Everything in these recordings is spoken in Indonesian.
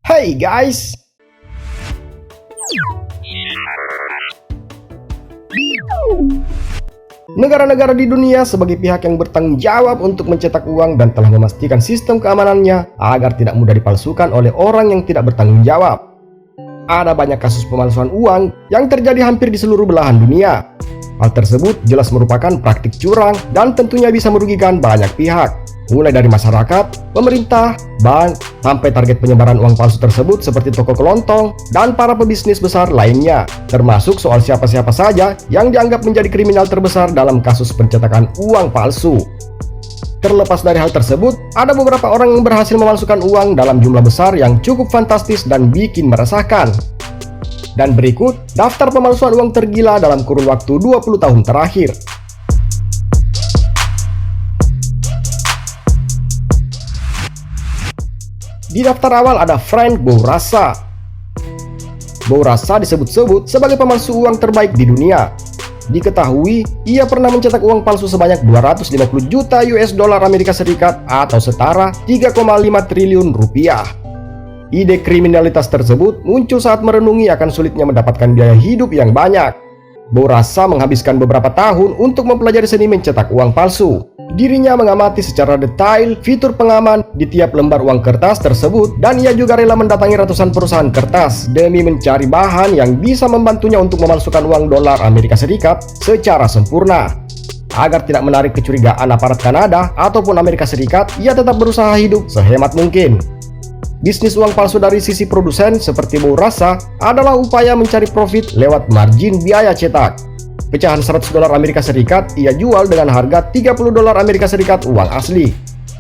Hey guys, negara-negara di dunia sebagai pihak yang bertanggung jawab untuk mencetak uang dan telah memastikan sistem keamanannya agar tidak mudah dipalsukan oleh orang yang tidak bertanggung jawab. Ada banyak kasus pemalsuan uang yang terjadi hampir di seluruh belahan dunia. Hal tersebut jelas merupakan praktik curang dan tentunya bisa merugikan banyak pihak, mulai dari masyarakat, pemerintah, bank, sampai target penyebaran uang palsu tersebut seperti toko kelontong dan para pebisnis besar lainnya, termasuk soal siapa-siapa saja yang dianggap menjadi kriminal terbesar dalam kasus pencetakan uang palsu. Terlepas dari hal tersebut, ada beberapa orang yang berhasil memalsukan uang dalam jumlah besar yang cukup fantastis dan bikin meresahkan. Dan berikut daftar pemalsuan uang tergila dalam kurun waktu 20 tahun terakhir. Di daftar awal ada Frank Bourassa. Bourassa disebut-sebut sebagai pemalsu uang terbaik di dunia. Diketahui, ia pernah mencetak uang palsu sebanyak 250 juta US dollar Amerika Serikat atau setara 3,5 triliun rupiah. Ide kriminalitas tersebut muncul saat merenungi akan sulitnya mendapatkan biaya hidup yang banyak. Bourassa menghabiskan beberapa tahun untuk mempelajari seni mencetak uang palsu. Dirinya mengamati secara detail fitur pengaman di tiap lembar uang kertas tersebut, dan ia juga rela mendatangi ratusan perusahaan kertas demi mencari bahan yang bisa membantunya untuk memalsukan uang dolar Amerika Serikat secara sempurna. Agar tidak menarik kecurigaan aparat Kanada ataupun Amerika Serikat, ia tetap berusaha hidup sehemat mungkin. Bisnis uang palsu dari sisi produsen seperti Bourassa adalah upaya mencari profit lewat margin biaya cetak. Pecahan 100 dolar Amerika Serikat ia jual dengan harga 30 dolar Amerika Serikat uang asli.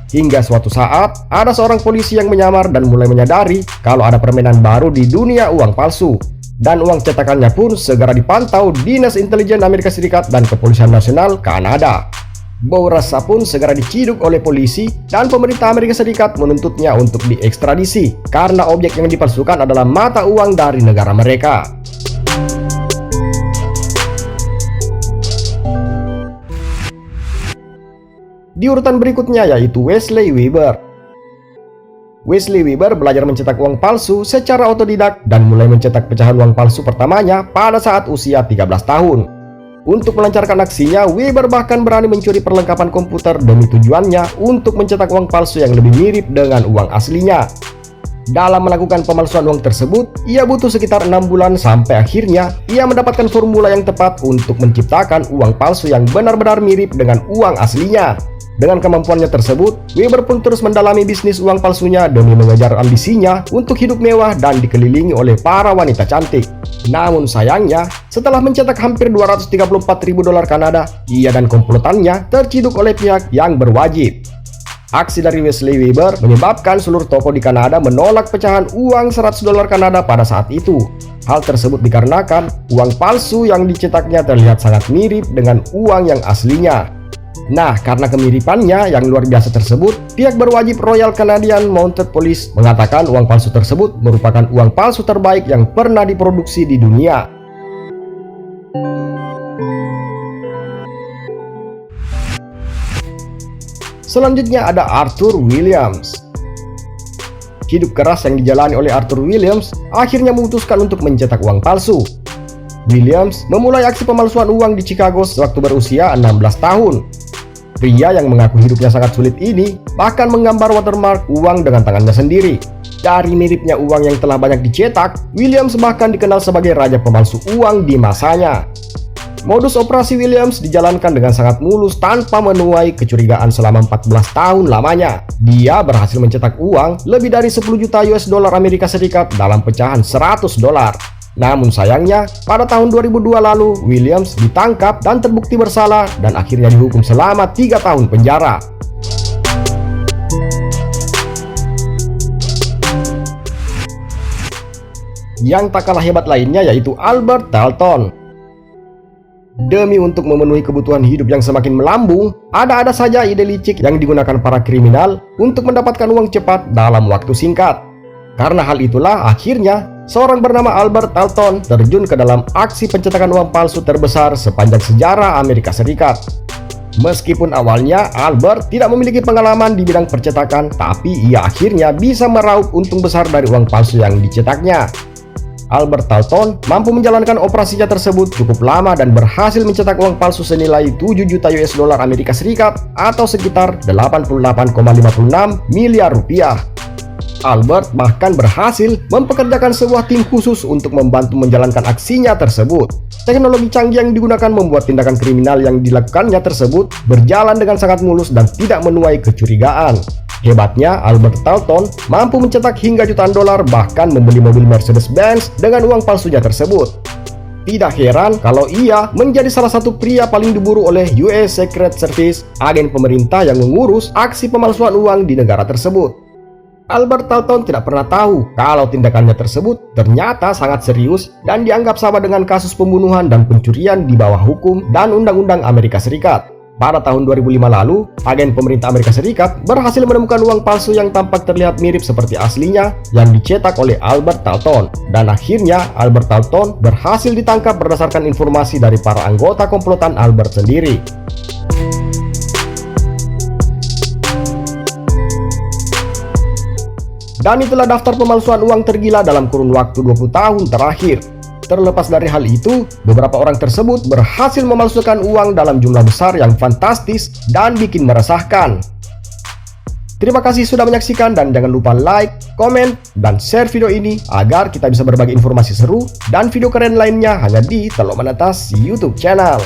Hingga suatu saat, ada seorang polisi yang menyamar dan mulai menyadari kalau ada permainan baru di dunia uang palsu. Dan uang cetakannya pun segera dipantau Dinas Intelijen Amerika Serikat dan Kepolisian Nasional Kanada. Bourassa pun segera diciduk oleh polisi dan pemerintah Amerika Serikat menuntutnya untuk diekstradisi karena objek yang dipalsukan adalah mata uang dari negara mereka. Di urutan berikutnya yaitu Wesley Weber. Wesley Weber belajar mencetak uang palsu secara otodidak dan mulai mencetak pecahan uang palsu pertamanya pada saat usia 13 tahun. Untuk melancarkan aksinya, Weber bahkan berani mencuri perlengkapan komputer demi tujuannya untuk mencetak uang palsu yang lebih mirip dengan uang aslinya. Dalam melakukan pemalsuan uang tersebut, ia butuh sekitar 6 bulan sampai akhirnya ia mendapatkan formula yang tepat untuk menciptakan uang palsu yang benar-benar mirip dengan uang aslinya. Dengan kemampuannya tersebut, Weber pun terus mendalami bisnis uang palsunya demi mengejar ambisinya untuk hidup mewah dan dikelilingi oleh para wanita cantik. Namun sayangnya, setelah mencetak hampir 234.000 dolar Kanada, ia dan komplotannya terciduk oleh pihak yang berwajib. Aksi dari Wesley Weber menyebabkan seluruh toko di Kanada menolak pecahan uang 100 dolar Kanada pada saat itu. Hal tersebut dikarenakan uang palsu yang dicetaknya terlihat sangat mirip dengan uang yang aslinya. Nah, karena kemiripannya yang luar biasa tersebut, pihak berwajib Royal Canadian Mounted Police mengatakan uang palsu tersebut merupakan uang palsu terbaik yang pernah diproduksi di dunia. Selanjutnya ada Arthur Williams. Hidup keras yang dijalani oleh Arthur Williams akhirnya memutuskan untuk mencetak uang palsu. Williams memulai aksi pemalsuan uang di Chicago sewaktu berusia 16 tahun. Pria yang mengaku hidupnya sangat sulit ini bahkan menggambar watermark uang dengan tangannya sendiri. Dari miripnya uang yang telah banyak dicetak, Williams bahkan dikenal sebagai raja pemalsu uang di masanya. Modus operasi Williams dijalankan dengan sangat mulus tanpa menuai kecurigaan selama 14 tahun lamanya. Dia berhasil mencetak uang lebih dari 10 juta US dollar Amerika Serikat dalam pecahan 100 dolar. Namun sayangnya, pada tahun 2002 lalu, Williams ditangkap dan terbukti bersalah dan akhirnya dihukum selama 3 tahun penjara. Yang tak kalah hebat lainnya yaitu Albert Dalton. Demi untuk memenuhi kebutuhan hidup yang semakin melambung, ada-ada saja ide licik yang digunakan para kriminal untuk mendapatkan uang cepat dalam waktu singkat. Karena hal itulah akhirnya seorang bernama Albert Dalton terjun ke dalam aksi pencetakan uang palsu terbesar sepanjang sejarah Amerika Serikat. Meskipun awalnya Albert tidak memiliki pengalaman di bidang percetakan, tapi ia akhirnya bisa meraup untung besar dari uang palsu yang dicetaknya. Albert Talton mampu menjalankan operasinya tersebut cukup lama dan berhasil mencetak uang palsu senilai 7 juta US dollar Amerika Serikat atau sekitar 88,56 miliar rupiah. Albert bahkan berhasil mempekerjakan sebuah tim khusus untuk membantu menjalankan aksinya tersebut. Teknologi canggih yang digunakan membuat tindakan kriminal yang dilakukannya tersebut berjalan dengan sangat mulus dan tidak menuai kecurigaan. Hebatnya, Albert Talton mampu mencetak hingga jutaan dolar, bahkan membeli mobil Mercedes-Benz dengan uang palsunya tersebut. Tidak heran kalau ia menjadi salah satu pria paling diburu oleh US Secret Service, agen pemerintah yang mengurus aksi pemalsuan uang di negara tersebut. Albert Talton tidak pernah tahu kalau tindakannya tersebut ternyata sangat serius dan dianggap sama dengan kasus pembunuhan dan pencurian di bawah hukum dan undang-undang Amerika Serikat. Pada tahun 2005 lalu, agen pemerintah Amerika Serikat berhasil menemukan uang palsu yang tampak terlihat mirip seperti aslinya yang dicetak oleh Albert Talton. Dan akhirnya Albert Talton berhasil ditangkap berdasarkan informasi dari para anggota komplotan Albert sendiri. Dan itulah daftar pemalsuan uang tergila dalam kurun waktu 20 tahun terakhir. Terlepas dari hal itu, beberapa orang tersebut berhasil memalsukan uang dalam jumlah besar yang fantastis dan bikin meresahkan. Terima kasih sudah menyaksikan dan jangan lupa like, komen, dan share video ini agar kita bisa berbagi informasi seru dan video keren lainnya hanya di Telok Menetas YouTube channel.